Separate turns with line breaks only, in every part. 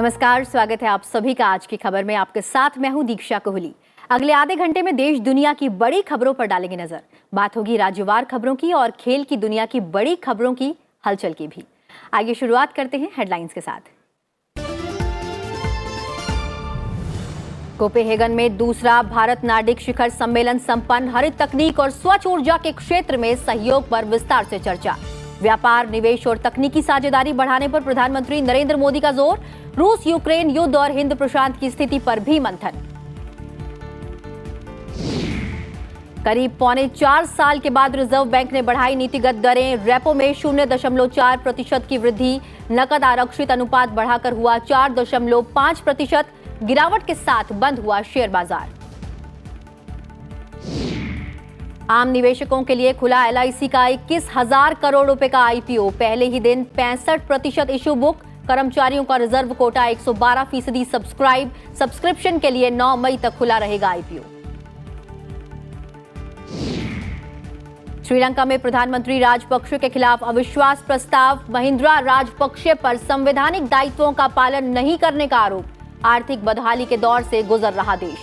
नमस्कार, स्वागत है आप सभी का आज की खबर में। आपके साथ मैं हूं दीक्षा कोहली। अगले आधे घंटे में देश दुनिया की बड़ी खबरों पर डालेंगे नजर। बात होगी राज्यवार खबरों की और खेल की दुनिया की बड़ी खबरों की हलचल की भी। आइए शुरुआत करते हैं हेडलाइंस के साथ। कोपेनहेगन में दूसरा भारत नार्डिक शिखर सम्मेलन संपन्न। हरित तकनीक और स्वच्छ ऊर्जा के क्षेत्र में सहयोग पर विस्तार से चर्चा। व्यापार, निवेश और तकनीकी साझेदारी बढ़ाने पर प्रधानमंत्री नरेंद्र मोदी का जोर। रूस यूक्रेन युद्ध और हिंद प्रशांत की स्थिति पर भी मंथन। करीब 4.25 साल के बाद रिजर्व बैंक ने बढ़ाई नीतिगत दरें। रेपो में 0.4% की वृद्धि। नकद आरक्षित अनुपात बढ़ाकर हुआ 4.5%। गिरावट के साथ बंद हुआ शेयर बाजार। आम निवेशकों के लिए खुला एलआईसी का 21,000 करोड़ रुपए का आईपीओ। पहले ही दिन 65% इशू बुक। कर्मचारियों का रिजर्व कोटा 112% सब्सक्रिप्शन के लिए 9 मई तक खुला रहेगा आईपीओ। श्रीलंका में प्रधानमंत्री राजपक्षे के खिलाफ अविश्वास प्रस्ताव। महिंद्रा राजपक्षे पर संवैधानिक दायित्वों का पालन नहीं करने का आरोप। आर्थिक बदहाली के दौर से गुजर रहा देश।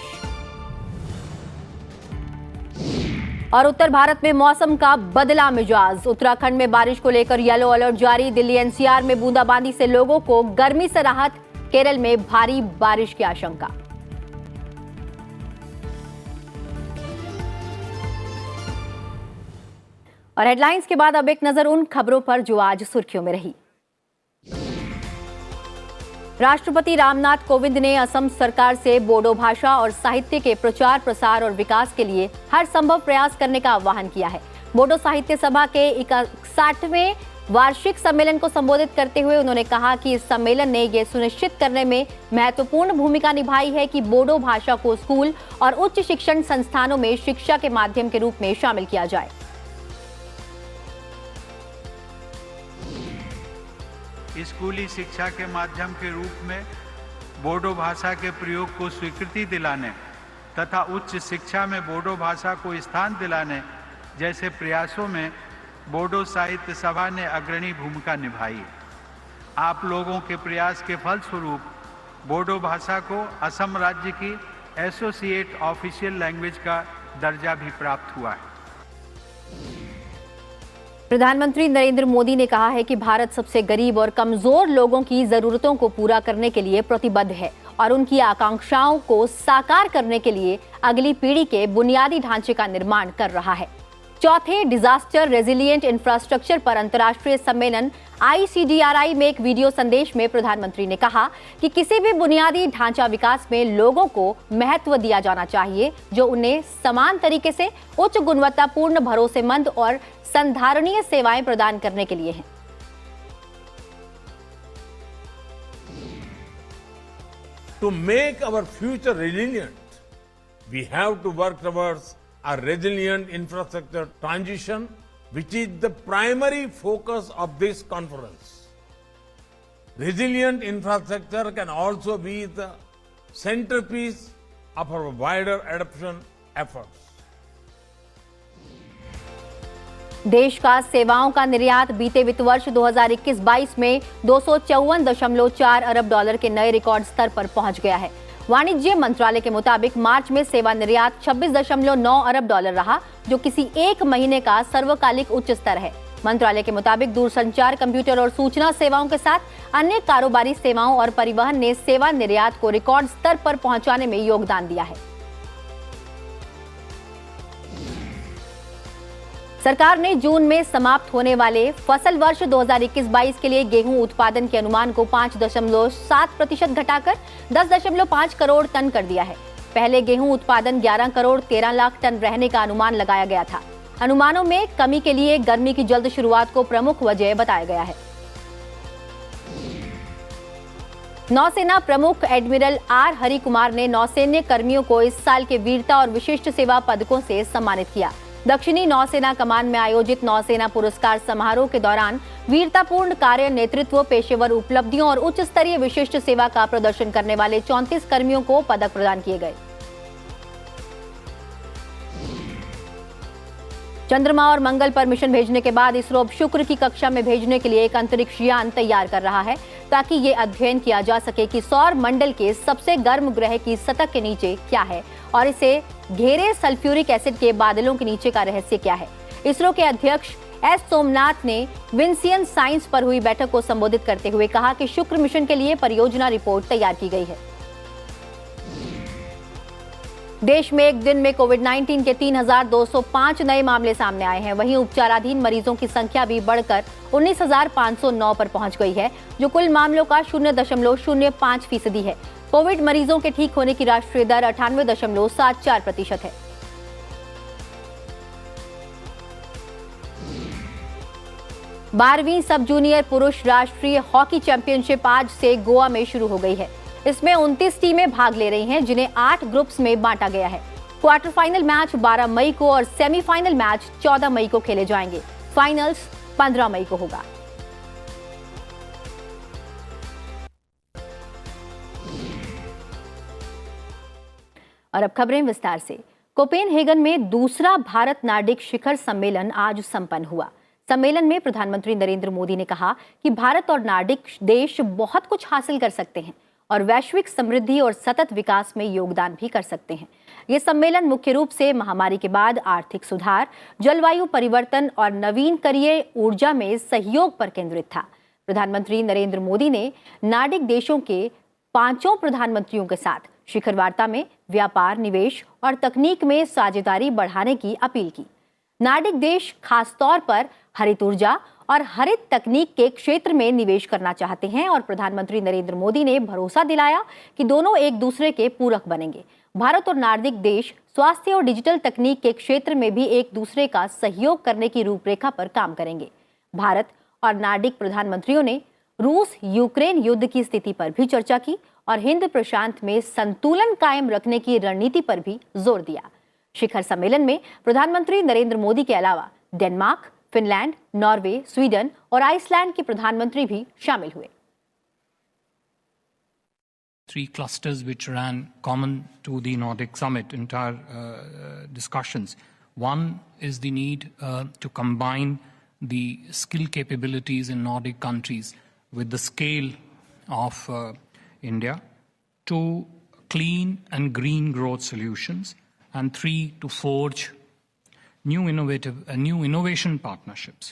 और उत्तर भारत में मौसम का बदला मिजाज। उत्तराखंड में बारिश को लेकर येलो अलर्ट जारी। दिल्ली एनसीआर में बूंदाबांदी से लोगों को गर्मी से राहत। केरल में भारी बारिश की आशंका। और हेडलाइंस के बाद अब एक नजर उन खबरों पर जो आज सुर्खियों में रही। राष्ट्रपति रामनाथ कोविंद ने असम सरकार से बोडो भाषा और साहित्य के प्रचार प्रसार और विकास के लिए हर संभव प्रयास करने का आह्वान किया है। बोडो साहित्य सभा के 61वें वार्षिक सम्मेलन को संबोधित करते हुए उन्होंने कहा कि इस सम्मेलन ने यह सुनिश्चित करने में महत्वपूर्ण भूमिका निभाई है कि बोडो भाषा को स्कूल और उच्च शिक्षण संस्थानों में शिक्षा के माध्यम के रूप में शामिल किया जाए।
स्कूली शिक्षा के माध्यम के रूप में बोडो भाषा के प्रयोग को स्वीकृति दिलाने तथा उच्च शिक्षा में बोडो भाषा को स्थान दिलाने जैसे प्रयासों में बोडो साहित्य सभा ने अग्रणी भूमिका निभाई है। आप लोगों के प्रयास के फलस्वरूप बोडो भाषा को असम राज्य की एसोसिएट ऑफिशियल लैंग्वेज का दर्जा भी प्राप्त हुआ है।
प्रधानमंत्री नरेंद्र मोदी ने कहा है कि भारत सबसे गरीब और कमजोर लोगों की जरूरतों को पूरा करने के लिए प्रतिबद्ध है और उनकी आकांक्षाओं को साकार करने के लिए अगली पीढ़ी के बुनियादी ढांचे का निर्माण कर रहा है। चौथे डिजास्टर रेजिलिएंट इंफ्रास्ट्रक्चर पर अंतर्राष्ट्रीय सम्मेलन ICDRI में एक वीडियो संदेश में प्रधानमंत्री ने कहा कि किसी भी बुनियादी ढांचा विकास में लोगों को महत्व दिया जाना चाहिए जो उन्हें समान तरीके से उच्च गुणवत्तापूर्ण, भरोसेमंद और संधारणीय सेवाएं प्रदान करने के लिए हैं।
To make our future resilient, we have to work towards a resilient infrastructure transition, which is the primary focus of this conference. Resilient infrastructure can also be the centerpiece of our wider adoption efforts.
देश का सेवाओं का निर्यात बीते वित्त वर्ष 2021-22 में 254.4 अरब dollar के नए रिकॉर्ड स्तर पर पहुंच गया है। वाणिज्य मंत्रालय के मुताबिक मार्च में सेवा निर्यात 26.9 अरब डॉलर रहा, जो किसी एक महीने का सर्वकालिक उच्च स्तर है। मंत्रालय के मुताबिक दूरसंचार, कंप्यूटर और सूचना सेवाओं के साथ अन्य कारोबारी सेवाओं और परिवहन ने सेवा निर्यात को रिकॉर्ड स्तर पर पहुंचाने में योगदान दिया है। सरकार ने जून में समाप्त होने वाले फसल वर्ष 2021-22 के लिए गेहूं उत्पादन के अनुमान को 5.7% घटाकर 10.5 करोड़ टन कर दिया है। पहले गेहूं उत्पादन 11 करोड़ 13 लाख टन रहने का अनुमान लगाया गया था। अनुमानों में कमी के लिए गर्मी की जल्द शुरुआत को प्रमुख वजह बताया गया है। नौसेना प्रमुख एडमिरल आर हरि कुमार ने नौसैन्य कर्मियों को इस साल के वीरता और विशिष्ट सेवा पदकों से सम्मानित किया। दक्षिणी नौसेना कमान में आयोजित नौसेना पुरस्कार समारोह के दौरान वीरतापूर्ण कार्य, नेतृत्व, पेशेवर उपलब्धियों और उच्च स्तरीय विशिष्ट सेवा का प्रदर्शन करने वाले 34 कर्मियों को पदक प्रदान किए गए। चंद्रमा और मंगल पर मिशन भेजने के बाद इसरो अब शुक्र की कक्षा में भेजने के लिए एक अंतरिक्ष यान तैयार कर रहा है। ताकि ये अध्ययन किया जा सके कि सौर मंडल के सबसे गर्म ग्रह की सतह के नीचे क्या है और इसे घेरे सल्फ्यूरिक एसिड के बादलों के नीचे का रहस्य क्या है। इसरो के अध्यक्ष एस सोमनाथ ने विंसियन साइंस पर हुई बैठक को संबोधित करते हुए कहा कि शुक्र मिशन के लिए परियोजना रिपोर्ट तैयार की गई है। देश में एक दिन में कोविड-19 के 3,205 नए मामले सामने आए हैं। वहीं उपचाराधीन मरीजों की संख्या भी बढ़कर 19,509 पर पहुंच गई है, जो कुल मामलों का 0.05% है। कोविड मरीजों के ठीक होने की राष्ट्रीय दर 98.74% है। बारहवीं सब जूनियर पुरुष राष्ट्रीय हॉकी चैंपियनशिप आज से गोवा में शुरू हो गई है। इसमें 29 टीमें भाग ले रही हैं, जिन्हें 8 ग्रुप्स में बांटा गया है। क्वार्टर फाइनल मैच 12 मई को और सेमीफाइनल मैच 14 मई को खेले जाएंगे। फाइनल्स 15 मई को होगा। और अब खबरें विस्तार से। कोपेनहेगन में दूसरा भारत नार्डिक शिखर सम्मेलन आज संपन्न हुआ। सम्मेलन में प्रधानमंत्री नरेंद्र मोदी ने कहा कि भारत और नार्डिक देश बहुत कुछ हासिल कर सकते हैं और वैश्विक समृद्धि और सतत विकास में योगदान भी कर सकते हैं। ये सम्मेलन मुख्य रूप से महामारी के बाद आर्थिक सुधार, जलवायु परिवर्तन और नवीनकरणीय ऊर्जा में सहयोग पर केंद्रित था। प्रधानमंत्री नरेंद्र मोदी ने नार्डिक देशों के 5 प्रधानमंत्रियों के साथ शिखर वार्ता में व्यापार, निवेश और तकनीक में साझेदारी बढ़ाने की अपील की। नार्डिक देश खासतौर पर हरित ऊर्जा और हरित तकनीक के क्षेत्र में निवेश करना चाहते हैं और प्रधानमंत्री नरेंद्र मोदी ने भरोसा दिलाया कि दोनों एक दूसरे के पूरक बनेंगे। भारत और नार्डिक देश स्वास्थ्य और डिजिटल तकनीक के क्षेत्र में भी एक दूसरे का सहयोग करने की रूपरेखा पर काम करेंगे। भारत और नार्डिक प्रधानमंत्रियों ने रूस यूक्रेन युद्ध की स्थिति पर भी चर्चा की और हिंद प्रशांत में संतुलन कायम रखने की रणनीति पर भी जोर दिया। शिखर सम्मेलन में प्रधानमंत्री नरेंद्र मोदी के अलावा डेनमार्क, फिनलैंड, नॉर्वे, स्वीडन और आइसलैंड के प्रधानमंत्री भी शामिल हुए।
3 clusters which ran common to the Nordic Summit entire discussions. One is the need to combine the skill capabilities in Nordic countries with the scale of India. 2, clean and green growth solutions. And 3, to forge new innovation partnerships.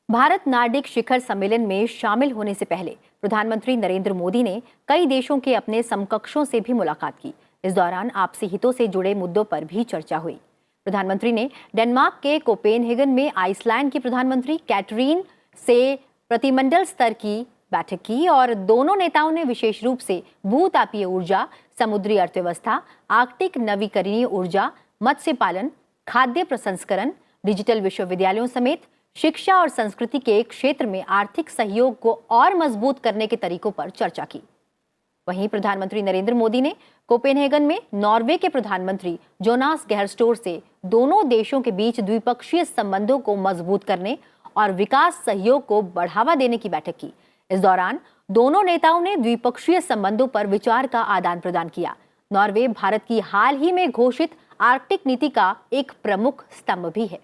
Bharat Nordic शिखर सम्मेलन में शामिल होने से पहले प्रधानमंत्री नरेंद्र मोदी ने कई देशों के अपने समकक्षों से भी मुलाकात की। इस दौरान आपसी हितों से जुड़े मुद्दों पर भी चर्चा हुई। प्रधानमंत्री ने डेनमार्क के कोपेनहेगन में आइसलैंड की प्रधानमंत्री कैटरीन से प्रतिमंडल स्तर की बैठक की और दोनों नेताओं ने विशेष रूप से भूतापीय ऊर्जा, समुद्री अर्थव्यवस्था, आर्कटिक नवीकरणीय ऊर्जा, मत्स्य पालन, खाद्य प्रसंस्करण, डिजिटल विश्वविद्यालयों समेत शिक्षा और संस्कृति के क्षेत्र में आर्थिक सहयोग को और मजबूत करने के तरीकों पर चर्चा की। वहीं प्रधानमंत्री नरेंद्र मोदी ने कोपेनहेगन में नॉर्वे के प्रधानमंत्री जोनास गेहर स्टोर से दोनों देशों के बीच द्विपक्षीय संबंधों को मजबूत करने और विकास सहयोग को बढ़ावा देने की बैठक की। इस दौरान दोनों नेताओं ने द्विपक्षीय संबंधों पर विचार का आदान प्रदान किया। नॉर्वे भारत की हाल ही में घोषित आर्कटिक नीति का एक प्रमुख स्तंभ भी है।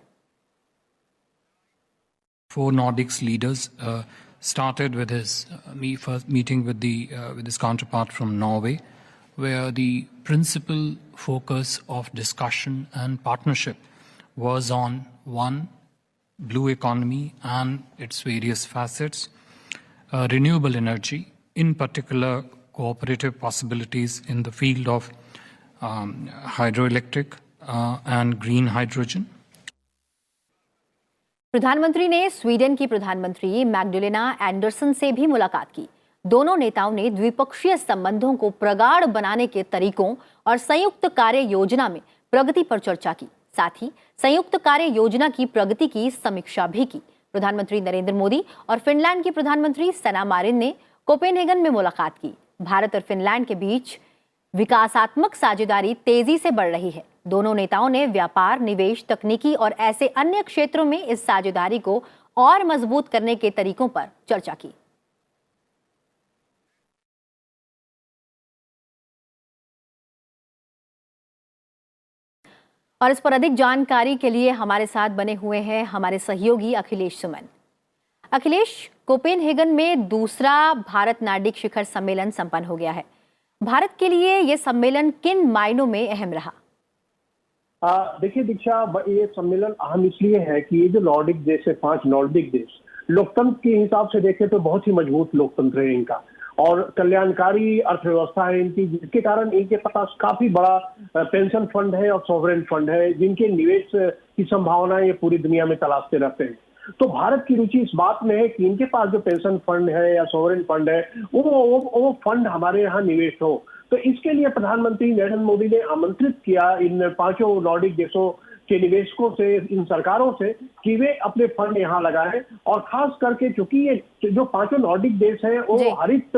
4 Nordics leaders started with his first meeting with his counterpart from Norway, where the principal focus of discussion and partnership was on 1, blue economy and its various facets, renewable energy, in particular cooperative possibilities in the field of hydroelectric and green hydrogen.
प्रधानमंत्री ने Sweden की प्रधानमंत्री मैग्डलेना Anderson से भी मुलाकात की। दोनों नेताओं ने द्विपक्षीय संबंधों को प्रगाढ़ बनाने के तरीकों और संयुक्त कार्य योजना में प्रगति पर चर्चा की। साथ ही संयुक्त कार्य योजना की प्रगति की समीक्षा भी की। प्रधानमंत्री नरेंद्र मोदी और फिनलैंड की प्रधानमंत्री सना मारिन ने कोपेनहेगन में मुलाकात की। भारत और फिनलैंड के बीच विकासात्मक साझेदारी तेजी से बढ़ रही है। दोनों नेताओं ने व्यापार, निवेश, तकनीकी और ऐसे अन्य क्षेत्रों में इस साझेदारी को और मजबूत करने के तरीकों पर चर्चा की। और इस पर अधिक जानकारी के लिए हमारे साथ बने हुए हैं हमारे सहयोगी अखिलेश सुमन। अखिलेश, कोपेनहेगन में दूसरा भारत नार्डिक शिखर सम्मेलन संपन्न हो गया है। भारत के लिए ये सम्मेलन किन मायनों में अहम रहा?
देखिए दीक्षा, ये सम्मेलन अहम इसलिए है कि ये जो नॉर्डिक देश है, 5 नॉर्डिक देश, लोकतंत्र के हिसाब से देखें तो बहुत ही मजबूत लोकतंत्र है इनका और कल्याणकारी अर्थव्यवस्था है इनकी, जिसके कारण इनके पास काफी बड़ा पेंशन फंड है और सॉवरेन फंड है, जिनके निवेश की संभावना ये पूरी दुनिया में तलाशते रहते हैं। तो भारत की रुचि इस बात में है कि इनके पास जो पेंशन फंड है या सॉवरेन फंड है वो फंड हमारे यहाँ निवेश हो। तो इसके लिए प्रधानमंत्री नरेंद्र मोदी ने आमंत्रित किया इन 5 नॉर्डिक देशों के निवेशकों से, इन सरकारों से, कि वे अपने फंड यहाँ लगाएं। और खास करके चूंकि ये जो 5 नॉर्डिक देश हैं वो हरित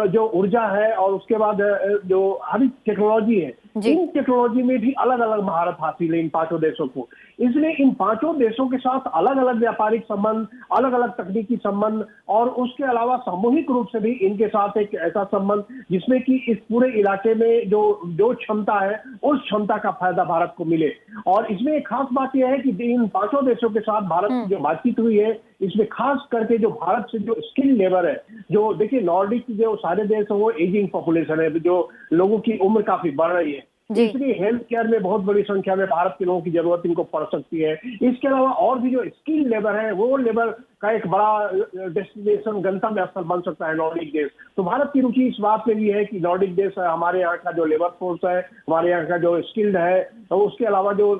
जो ऊर्जा है और उसके बाद जो हरित टेक्नोलॉजी है, इन टेक्नोलॉजी में भी अलग अलग महारत हासिल है इन 5 देशों को। इसलिए इन 5 देशों के साथ अलग अलग व्यापारिक संबंध, अलग अलग तकनीकी संबंध और उसके अलावा सामूहिक रूप से भी इनके साथ एक ऐसा संबंध जिसमें कि इस पूरे इलाके में जो क्षमता है उस क्षमता का फायदा भारत को मिले। और इसमें एक खास बात यह है कि इन 5 देशों के साथ भारत की जो बातचीत हुई है, इसमें खास करके जो भारत से जो स्किल लेबर है, जो देखिए नॉर्डिक जो सारे देश है वो एजिंग पॉपुलेशन है, जो लोगों की उम्र काफी बढ़ रही है, इसलिए हेल्थ केयर में बहुत बड़ी संख्या में भारत के लोगों की जरूरत इनको पड़ सकती है। इसके अलावा और भी जो स्किल लेबर है वो लेबर का एक बड़ा डेस्टिनेशन, गंतव्य स्थल बन सकता है नॉर्डिक देश। तो भारत की रुचि इस बात में भी है कि नॉर्डिक देश है, हमारे यहाँ का जो लेबर फोर्स है, हमारे यहाँ का जो स्किल्ड है, तो उसके अलावा जो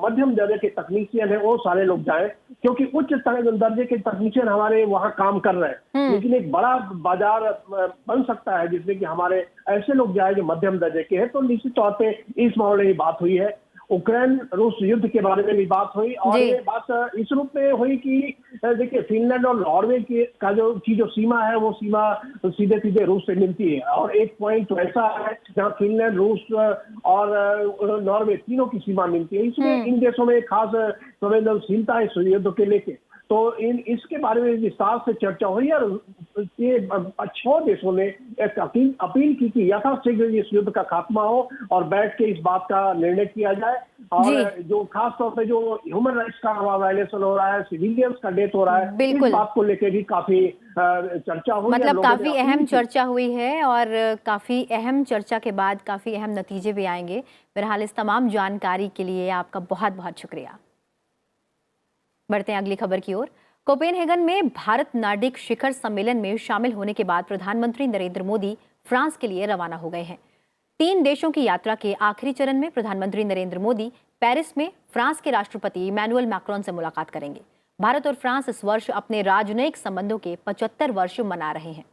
मध्यम दर्जे के तकनीशियन है वो सारे लोग जाए, क्योंकि उच्च दर्जे के तकनीशियन हमारे वहाँ काम कर रहे हैं, लेकिन एक बड़ा बाजार बन सकता है जिसमें कि हमारे ऐसे लोग जाए जो मध्यम दर्जे के हैं। तो निश्चित तौर पे इस मामले में बात हुई है, उक्रेन रूस युद्ध के बारे में भी बात हुई और ये बात इस रूप में हुई कि देखिए फिनलैंड और नॉर्वे का जो सीमा है वो सीमा सीधे सीधे रूस से मिलती है और एक पॉइंट ऐसा है जहाँ फिनलैंड, रूस और नॉर्वे तीनों की सीमा मिलती है। इसमें इन देशों में खास संवेदनशीलता है इस युद्ध के लेके। तो इसके बारे में विस्तार से चर्चा हुई और ये 6 देशों ने एक अपील की कि यथाशीघ्र इस युद्ध का खात्मा हो और बैठ के इस बात का निर्णय किया जाए। और जो खास तौर पे जो ह्यूमन राइट्स का वायलेशन हो रहा है, सिविलियंस का डेथ हो रहा है, इस बात को लेकर भी काफी चर्चा हुई,
मतलब काफी अहम चर्चा हुई है और काफी अहम चर्चा के बाद काफी अहम नतीजे भी आएंगे। बहरहाल इस तमाम जानकारी के लिए आपका बहुत बहुत शुक्रिया। बढ़ते हैं अगली खबर की ओर। कोपेनहेगन में भारत नार्डिक शिखर सम्मेलन में शामिल होने के बाद प्रधानमंत्री नरेंद्र मोदी फ्रांस के लिए रवाना हो गए हैं। 3 देशों की यात्रा के आखिरी चरण में प्रधानमंत्री नरेंद्र मोदी पेरिस में फ्रांस के राष्ट्रपति इमैनुअल मैक्रोन से मुलाकात करेंगे। भारत और फ्रांस इस वर्ष अपने राजनयिक संबंधों के 75 वर्ष मना रहे हैं।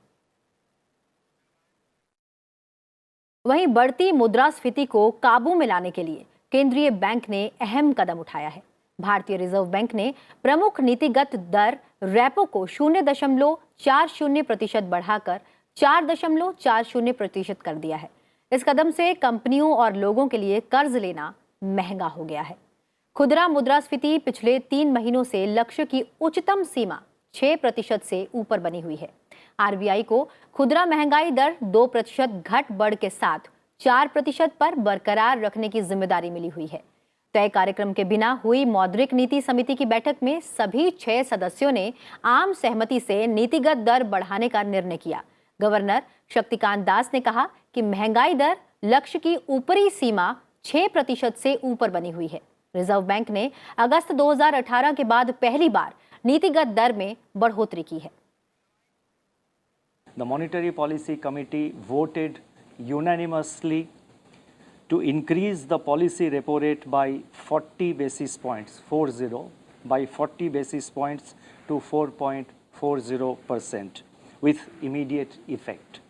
वहीं बढ़ती मुद्रास्फीति को काबू में लाने के लिए केंद्रीय बैंक ने अहम कदम उठाया है। भारतीय रिजर्व बैंक ने प्रमुख नीतिगत दर रेपो को 0.40% बढ़ाकर 4.40% कर दिया है। इस कदम से कंपनियों और लोगों के लिए कर्ज लेना महंगा हो गया है। खुदरा मुद्रास्फीति पिछले 3 महीनों से लक्ष्य की उच्चतम सीमा 6% से ऊपर बनी हुई है। आरबीआई को खुदरा महंगाई दर 2% घट बढ़ के साथ 4% पर बरकरार रखने की जिम्मेदारी मिली हुई है। तय कार्यक्रम के बिना हुई मौद्रिक नीति समिति की बैठक में सभी 6 सदस्यों ने आम सहमति से नीतिगत दर बढ़ाने का निर्णय किया। गवर्नर शक्तिकांत दास ने कहा कि महंगाई दर लक्ष्य की ऊपरी सीमा 6% से ऊपर बनी हुई है। रिजर्व बैंक ने अगस्त 2018 के बाद पहली बार नीतिगत दर में बढ़ोतरी की है।
The Monetary Policy Committee voted unanimously to increase the policy repo rate by 40 basis points, 40 basis points to 4.40% with immediate effect.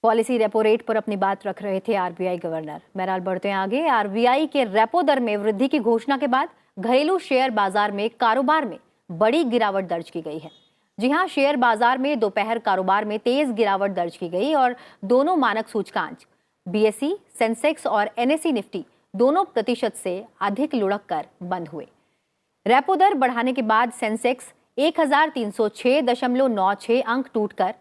Policy repo rate पर अपनी बात रख रहे थे आरबीआई गवर्नर। बहरहाल बढ़ते हैं आगे। आरबीआई के रेपो दर में वृद्धि की घोषणा के बाद घरेलू शेयर बाजार में कारोबार में बड़ी गिरावट दर्ज की गई है। जी हां, शेयर बाजार में दोपहर कारोबार में तेज गिरावट दर्ज की गई और दोनों मानक सूचकांक बीएसई, सेंसेक्स और एनएसई निफ्टी दोनों प्रतिशत से अधिक लुढ़क कर बंद हुए। रेपो दर बढ़ाने के बाद सेंसेक्स 1306.96 अंक टूटकर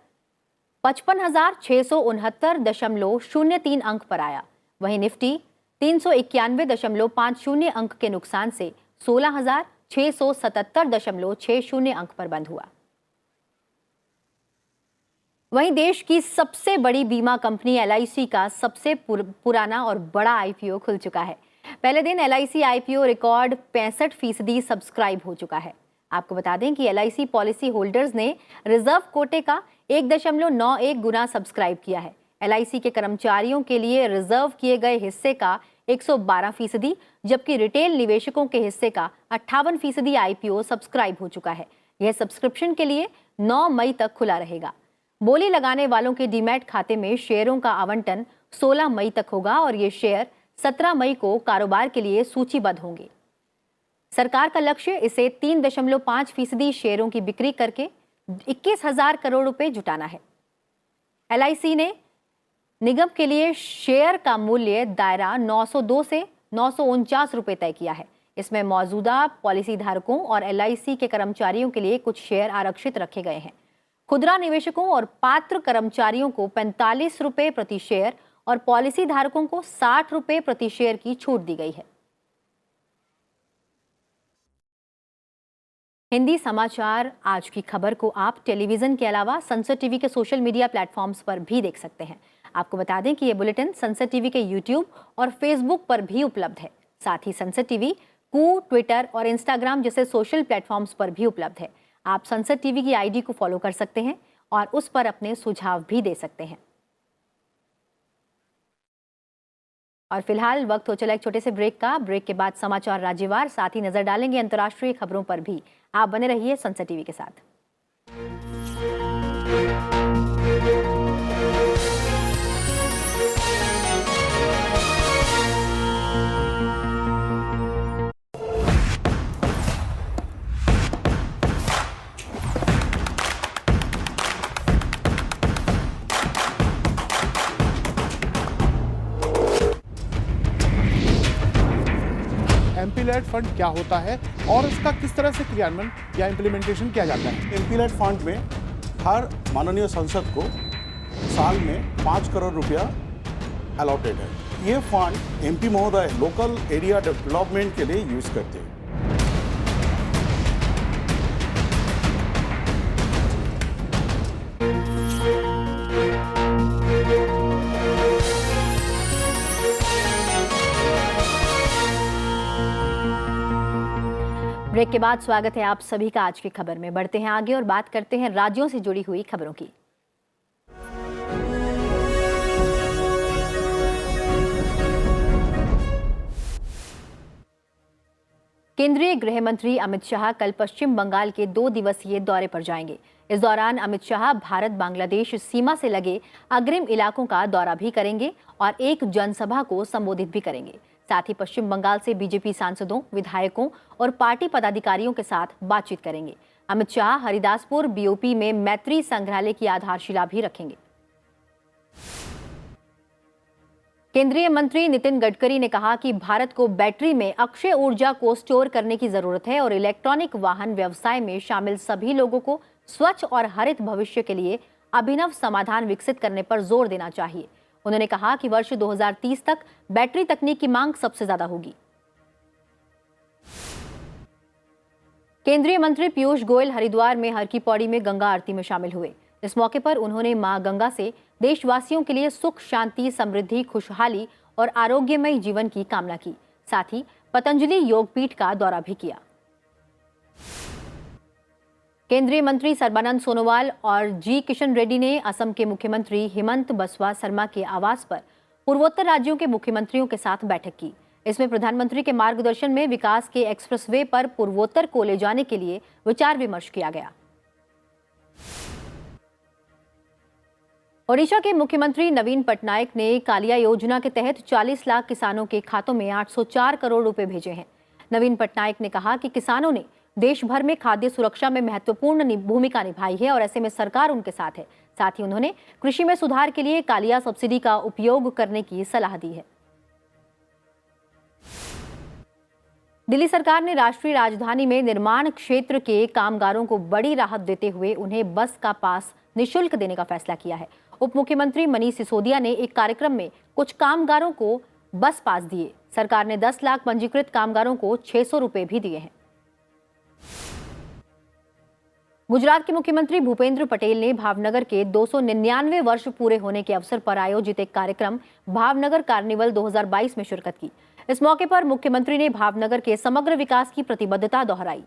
55,669.03 अंक पर आया। वहीं निफ्टी 391.50 अंक के नुकसान से 677.60 अंक पर बंद हुआ। वहीं देश की सबसे बड़ी बीमा कंपनी एलआईसी का सबसे पुराना और बड़ा आईपीओ खुल चुका है। पहले दिन एलआईसी आईपीओ रिकॉर्ड 65% सब्सक्राइब हो चुका है। आपको बता दें कि एलआईसी पॉलिसी होल्डर्स ने रिजर्व कोटे का 1.91 गुना सब्सक्राइब किया है। एलआईसी के कर्मचारियों के लिए रिजर्व किए गए हिस्से का 112%, जबकि रिटेल निवेशकों के हिस्से का 58% आईपीओ सब्सक्राइब हो चुका है। यह सब्सक्रिप्शन के लिए 9 मई तक खुला रहेगा। बोली लगाने वालों के डीमैट खाते में शेयरों का आवंटन 16 मई तक होगा और ये शेयर 17 मई को कारोबार के लिए सूचीबद्ध होंगे। सरकार का लक्ष्य इसे 3.5% शेयरों की बिक्री करके 21,000 करोड़ रुपए जुटाना है। एलआईसी ने निगम के लिए शेयर का मूल्य दायरा 902 से 949 रुपए तय किया है। इसमें मौजूदा पॉलिसी धारकों और एलआईसी के कर्मचारियों के लिए कुछ शेयर आरक्षित रखे गए हैं। खुदरा निवेशकों और पात्र कर्मचारियों को 45 रुपए प्रति शेयर और पॉलिसी धारकों को 60 रुपए प्रति शेयर की छूट दी गई है। हिंदी समाचार आज की खबर को आप टेलीविजन के अलावा संसद टीवी के सोशल मीडिया प्लेटफॉर्म्स पर भी देख सकते हैं। आपको बता दें कि ये बुलेटिन संसद टीवी के यूट्यूब और फेसबुक पर भी उपलब्ध है। साथ ही संसद टीवी कू, ट्विटर और इंस्टाग्राम जैसे सोशल प्लेटफॉर्म्स पर भी उपलब्ध है। आप संसद टीवी की आईडी को फॉलो कर सकते हैं और उस पर अपने सुझाव भी दे सकते हैं। और फिलहाल वक्त हो चला एक छोटे से ब्रेक का। ब्रेक के बाद समाचार राज्यवार, साथ ही नजर डालेंगे अंतर्राष्ट्रीय खबरों पर भी। आप बने रहिए संसद टीवी के साथ।
एमपी-लेड फंड क्या होता है और इसका किस तरह से क्रियान्वयन या इम्प्लीमेंटेशन किया जाता है।
एमपी-लेड फंड में हर माननीय संसद को साल में 5 करोड़ रुपया अलॉटेड है। ये फंड एमपी महोदय लोकल एरिया डेवलपमेंट के लिए यूज करते हैं।
ब्रेक के बाद स्वागत है आप सभी का आज की खबर में। बढ़ते हैं आगे और बात करते हैं राज्यों से जुड़ी हुई खबरों की। केंद्रीय गृह मंत्री अमित शाह कल पश्चिम बंगाल के 2 दिवसीय दौरे पर जाएंगे। इस दौरान अमित शाह भारत बांग्लादेश सीमा से लगे अग्रिम इलाकों का दौरा भी करेंगे और एक जनसभा को संबोधित भी करेंगे। साथ ही पश्चिम बंगाल से बीजेपी सांसदों, विधायकों और पार्टी पदाधिकारियों के साथ बातचीत करेंगे। अमित शाह हरिदासपुर बीओपी में मैत्री संग्रहालय की आधारशिला भी रखेंगे। केंद्रीय मंत्री नितिन गडकरी ने कहा कि भारत को बैटरी में अक्षय ऊर्जा को स्टोर करने की जरूरत है और इलेक्ट्रॉनिक वाहन व्यवसाय में शामिल सभी लोगों को स्वच्छ और हरित भविष्य के लिए अभिनव समाधान विकसित करने पर जोर देना चाहिए। उन्होंने कहा कि वर्ष 2030 तक बैटरी तकनीक की मांग सबसे ज्यादा होगी। केंद्रीय मंत्री पीयूष गोयल हरिद्वार में हर की पौड़ी में गंगा आरती में शामिल हुए। इस मौके पर उन्होंने मां गंगा से देशवासियों के लिए सुख, शांति, समृद्धि, खुशहाली और आरोग्यमय जीवन की कामना की। साथ ही पतंजलि योगपीठ का दौरा भी किया। केंद्रीय मंत्री सर्बानंद सोनोवाल और जी किशन रेड्डी ने असम के मुख्यमंत्री हिमंत बसवा शर्मा के आवास पर पूर्वोत्तर राज्यों के मुख्यमंत्रियों के साथ बैठक की। इसमें प्रधानमंत्री के मार्गदर्शन में विकास के एक्सप्रेसवे पर पूर्वोत्तर को ले जाने के लिए विचार विमर्श किया गया। ओडिशा के मुख्यमंत्री नवीन पटनायक ने कालिया योजना के तहत 40 लाख किसानों के खातों में 804 करोड़ रुपए भेजे हैं। नवीन पटनायक ने कहा कि किसानों ने देश भर में खाद्य सुरक्षा में महत्वपूर्ण भूमिका निभाई है और ऐसे में सरकार उनके साथ है। साथ ही उन्होंने कृषि में सुधार के लिए कालिया सब्सिडी का उपयोग करने की सलाह दी है। दिल्ली सरकार ने राष्ट्रीय राजधानी में निर्माण क्षेत्र के कामगारों को बड़ी राहत देते हुए उन्हें बस का पास निःशुल्क देने का फैसला किया है। उप मुख्यमंत्री मनीष सिसोदिया ने एक कार्यक्रम में कुछ कामगारों को बस पास दिए। सरकार ने 10 लाख पंजीकृत कामगारों को 600 रुपए भी दिए हैं। गुजरात के मुख्यमंत्री भूपेंद्र पटेल ने भावनगर के 299 वर्ष पूरे होने के अवसर पर आयोजित एक कार्यक्रम भावनगर कार्निवल 2022 में शिरकत की। इस मौके पर मुख्यमंत्री ने भावनगर के समग्र विकास की प्रतिबद्धता दोहराई।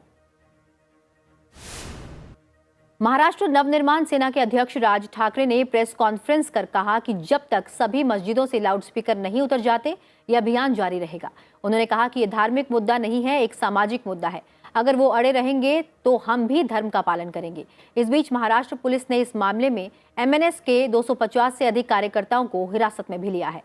महाराष्ट्र नवनिर्माण सेना के अध्यक्ष राज ठाकरे ने प्रेस कॉन्फ्रेंस कर कहा कि जब तक सभी मस्जिदों से लाउडस्पीकर नहीं उतर जाते, यह अभियान जारी रहेगा। उन्होंने कहा कि यह धार्मिक मुद्दा नहीं है, एक सामाजिक मुद्दा है। अगर वो अड़े रहेंगे तो हम भी धर्म का पालन करेंगे। इस बीच महाराष्ट्र पुलिस ने इस मामले में एमएनएस के 250 से अधिक कार्यकर्ताओं को हिरासत में भी लिया है।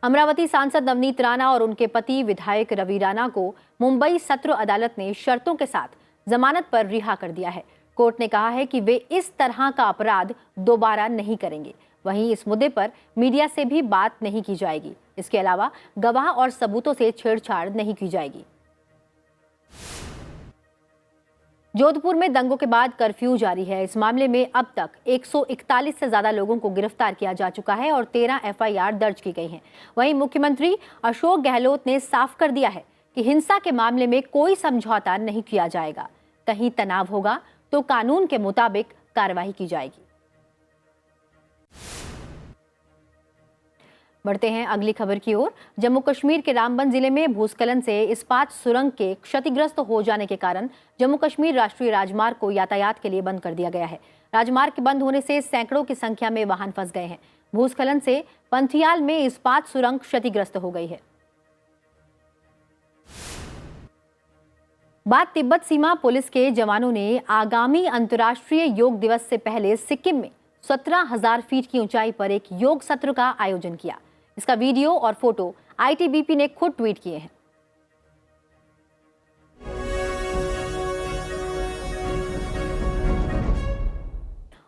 अमरावती सांसद नवनीत राणा और उनके पति विधायक रवि राणा को मुंबई सत्र अदालत ने शर्तों के साथ जमानत पर रिहा कर दिया है। कोर्ट ने कहा है कि वे इस तरह का अपराध दोबारा नहीं करेंगे। वहीं इस मुद्दे पर मीडिया से भी बात नहीं की जाएगी। इसके अलावा गवाह और सबूतों से छेड़छाड़ नहीं की जाएगी। जोधपुर में दंगों के बाद कर्फ्यू जारी है। इस मामले में अब तक 141 से ज्यादा लोगों को गिरफ्तार किया जा चुका है और 13 एफआईआर दर्ज की गई हैं। वहीं मुख्यमंत्री अशोक गहलोत ने साफ कर दिया है कि हिंसा के मामले में कोई समझौता नहीं किया जाएगा। कहीं तनाव होगा तो कानून के मुताबिक कार्रवाई की जाएगी। बढ़ते हैं अगली खबर की ओर। जम्मू कश्मीर के रामबन जिले में भूस्खलन से इस्पात सुरंग के क्षतिग्रस्त हो जाने के कारण जम्मू कश्मीर राष्ट्रीय राजमार्ग को यातायात के लिए बंद कर दिया गया है। राजमार्ग के बंद होने से सैकड़ों की संख्या में वाहन फंस गए हैं। भूस्खलन से पंथियाल में इस्पात सुरंग क्षतिग्रस्त हो गई है। बात तिब्बत सीमा पुलिस के जवानों ने आगामी अंतर्राष्ट्रीय योग दिवस से पहले सिक्किम में 17,000 फीट की ऊंचाई पर एक योग सत्र का आयोजन किया। इसका वीडियो और फोटो आईटीबीपी ने खुद ट्वीट किए हैं।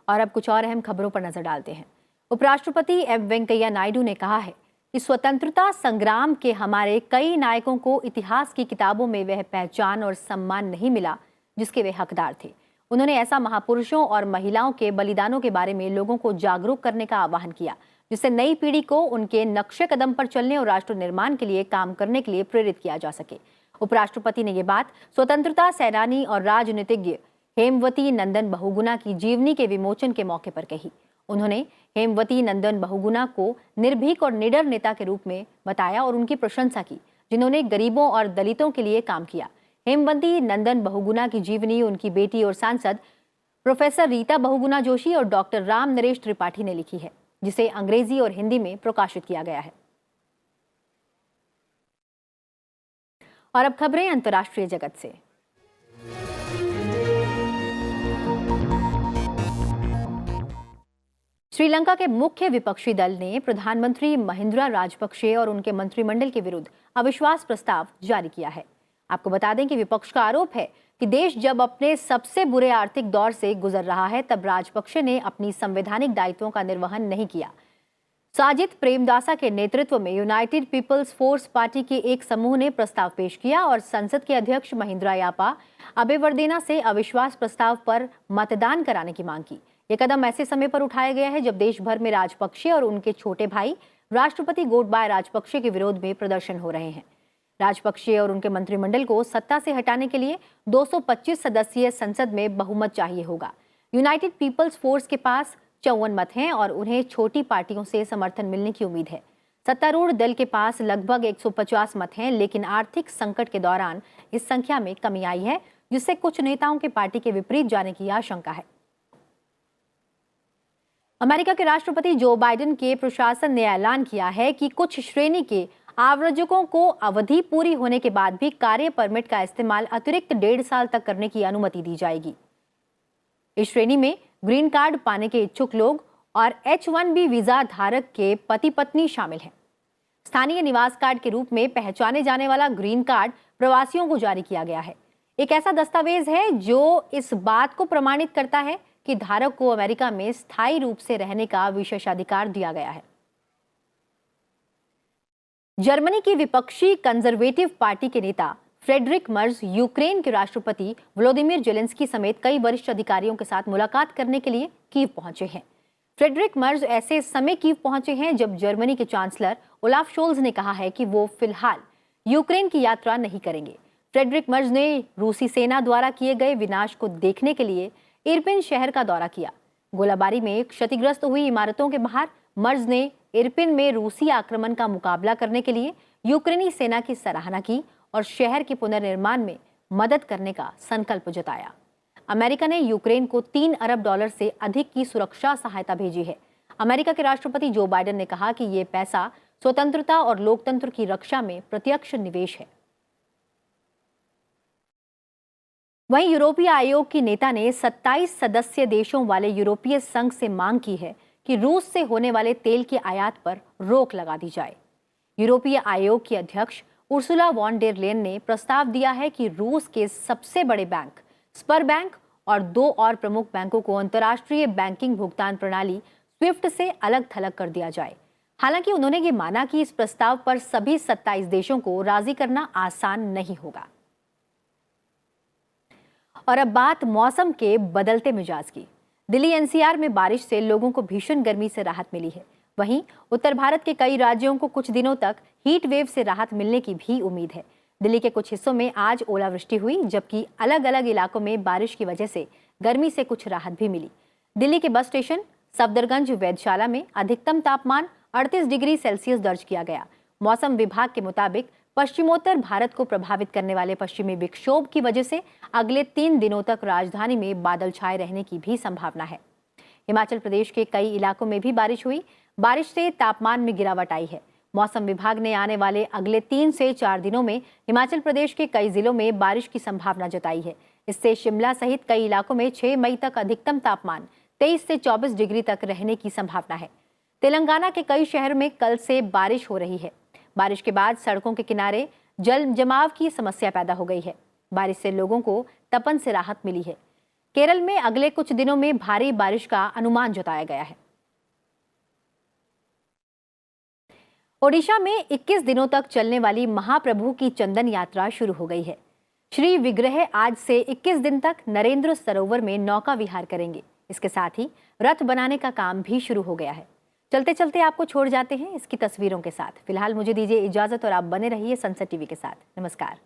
और अब कुछ और अहम खबरों पर नजर डालते हैं। उपराष्ट्रपति एम वेंकैया नायडू ने कहा है कि स्वतंत्रता संग्राम के हमारे कई नायकों को इतिहास की किताबों में वह पहचान और सम्मान नहीं मिला जिसके वे हकदार थे। उन्होंने ऐसा महापुरुषों और महिलाओं के बलिदानों के बारे में लोगों को जागरूक करने का आह्वान किया, जिससे नई पीढ़ी को उनके नक्शे कदम पर चलने और राष्ट्र निर्माण के लिए काम करने के लिए प्रेरित किया जा सके। उपराष्ट्रपति ने ये बात स्वतंत्रता सेनानी और राजनीतिज्ञ हेमवती नंदन बहुगुणा की जीवनी के विमोचन के मौके पर कही। उन्होंने हेमवती नंदन बहुगुणा को निर्भीक और निडर नेता के रूप में बताया और उनकी प्रशंसा की, जिन्होंने गरीबों और दलितों के लिए काम किया। हेमवती नंदन बहुगुणा की जीवनी उनकी बेटी और सांसद प्रोफेसर रीता बहुगुणा जोशी और डॉक्टर राम नरेश त्रिपाठी ने लिखी है, जिसे अंग्रेजी और हिंदी में प्रकाशित किया गया है। और अब खबरें अंतर्राष्ट्रीय जगत से। श्रीलंका के मुख्य विपक्षी दल ने प्रधानमंत्री महिंद्रा राजपक्षे और उनके मंत्रिमंडल के विरुद्ध अविश्वास प्रस्ताव जारी किया है। आपको बता दें कि विपक्ष का आरोप है कि देश जब अपने सबसे बुरे आर्थिक दौर से गुजर रहा है तब राजपक्षे ने अपनी संवैधानिक दायित्वों का निर्वहन नहीं किया। साजिद प्रेमदासा के नेतृत्व में यूनाइटेड पीपल्स फोर्स पार्टी के एक समूह ने प्रस्ताव पेश किया और संसद के अध्यक्ष महिंद्रा यापा अबेवर्देना से अविश्वास प्रस्ताव पर मतदान कराने की मांग की। यह कदम ऐसे समय पर उठाया गया है जब देश भर में राजपक्षे और उनके छोटे भाई राष्ट्रपति गोटबाया राजपक्षे के विरोध में प्रदर्शन हो रहे हैं। राजपक्षे और उनके मंत्रिमंडल को सत्ता से हटाने के लिए 225 सदस्यीय संसद में बहुमत चाहिए होगा। यूनाइटेड पीपल्स फोर्स के पास 54 मत हैं और उन्हें छोटी पार्टियों से समर्थन मिलने की उम्मीद है। सत्तारूढ़ दल के पास लगभग 150 मत हैं, लेकिन आर्थिक संकट के दौरान इस संख्या में कमी आई है, जिससे कुछ नेताओं के पार्टी के विपरीत जाने की आशंका है। अमेरिका के राष्ट्रपति जो बाइडेन के प्रशासन ने ऐलान किया है कि कुछ श्रेणी के आव्रजकों को अवधि पूरी होने के बाद भी कार्य परमिट का इस्तेमाल अतिरिक्त 1.5 साल तक करने की अनुमति दी जाएगी। इस श्रेणी में ग्रीन कार्ड पाने के इच्छुक लोग और H-1B वीजा धारक के पति पत्नी शामिल हैं। स्थानीय निवास कार्ड के रूप में पहचाने जाने वाला ग्रीन कार्ड प्रवासियों को जारी किया गया है। एक ऐसा दस्तावेज है जो इस बात को प्रमाणित करता है कि धारक को अमेरिका में स्थायी रूप से रहने का विशेषाधिकार दिया गया है। जर्मनी की विपक्षी कंजर्वेटिव पार्टी के नेता फ्रेडरिक मर्ज यूक्रेन के राष्ट्रपति व्लादिमीर जेलेंस्की समेत कई वरिष्ठ अधिकारियों के साथ मुलाकात करने के लिए कीव पहुंचे हैं। फ्रेडरिक मर्ज ऐसे समय कीव पहुंचे हैं जब जर्मनी के चांसलर ओलाफ शोल्ज ने कहा है कि वो फिलहाल यूक्रेन की यात्रा नहीं करेंगे। फ्रेडरिक मर्ज ने रूसी सेना द्वारा किए गए विनाश को देखने के लिए इरपिन शहर का दौरा किया। गोलाबारी में क्षतिग्रस्त हुई इमारतों के बाहर मर्ज ने इरपिन में रूसी आक्रमण का मुकाबला करने के लिए यूक्रेनी सेना की सराहना की और शहर के पुनर्निर्माण में मदद करने का संकल्प जताया। अमेरिका ने यूक्रेन को $3 अरब से अधिक की सुरक्षा सहायता भेजी है। अमेरिका के राष्ट्रपति जो बाइडेन ने कहा कि ये पैसा स्वतंत्रता और लोकतंत्र की रक्षा में प्रत्यक्ष निवेश है। वहीं यूरोपीय आयोग की नेता ने 27 सदस्य देशों वाले यूरोपीय संघ से मांग की है कि रूस से होने वाले तेल की आयात पर रोक लगा दी जाए। यूरोपीय आयोग की अध्यक्ष उर्सुला वॉन डेर लेयन ने प्रस्ताव दिया है कि रूस के सबसे बड़े बैंक स्पर बैंक और 2 और प्रमुख बैंकों को अंतर्राष्ट्रीय बैंकिंग भुगतान प्रणाली स्विफ्ट से अलग थलग कर दिया जाए। हालांकि उन्होंने ये माना कि इस प्रस्ताव पर सभी 27 देशों को राजी करना आसान नहीं होगा। और अब बात मौसम के बदलते मिजाज की। दिल्ली एनसीआर में बारिश से लोगों को भीषण गर्मी से राहत मिली है। वहीं उत्तर भारत के कई राज्यों को कुछ दिनों तक हीट वेव से राहत मिलने की भी उम्मीद है। दिल्ली के कुछ हिस्सों में आज ओलावृष्टि हुई, जबकि अलग अलग इलाकों में बारिश की वजह से गर्मी से कुछ राहत भी मिली। दिल्ली के बस स्टेशन सफदरगंज वेधशाला में अधिकतम तापमान 38 डिग्री सेल्सियस दर्ज किया गया। मौसम विभाग के मुताबिक पश्चिमोत्तर भारत को प्रभावित करने वाले पश्चिमी विक्षोभ की वजह से अगले 3 दिनों तक राजधानी में बादल छाए रहने की भी संभावना है। हिमाचल प्रदेश के कई इलाकों में भी बारिश हुई। बारिश से तापमान में गिरावट आई है। मौसम विभाग ने आने वाले अगले 3 से 4 दिनों में हिमाचल प्रदेश के कई जिलों में बारिश की संभावना जताई है। इससे शिमला सहित कई इलाकों में 6 मई तक अधिकतम तापमान 23 से 24 डिग्री तक रहने की संभावना है। तेलंगाना के कई शहरों में कल से बारिश हो रही है। बारिश के बाद सड़कों के किनारे जल जमाव की समस्या पैदा हो गई है। बारिश से लोगों को तपन से राहत मिली है। केरल में अगले कुछ दिनों में भारी बारिश का अनुमान जताया गया है। ओडिशा में 21 दिनों तक चलने वाली महाप्रभु की चंदन यात्रा शुरू हो गई है। श्री विग्रह आज से 21 दिन तक नरेंद्र सरोवर में नौका विहार करेंगे। इसके साथ ही रथ बनाने का काम भी शुरू हो गया है। चलते चलते आपको छोड़ जाते हैं इसकी तस्वीरों के साथ। फिलहाल मुझे दीजिए इजाजत और आप बने रहिए सनसेट टीवी के साथ। नमस्कार।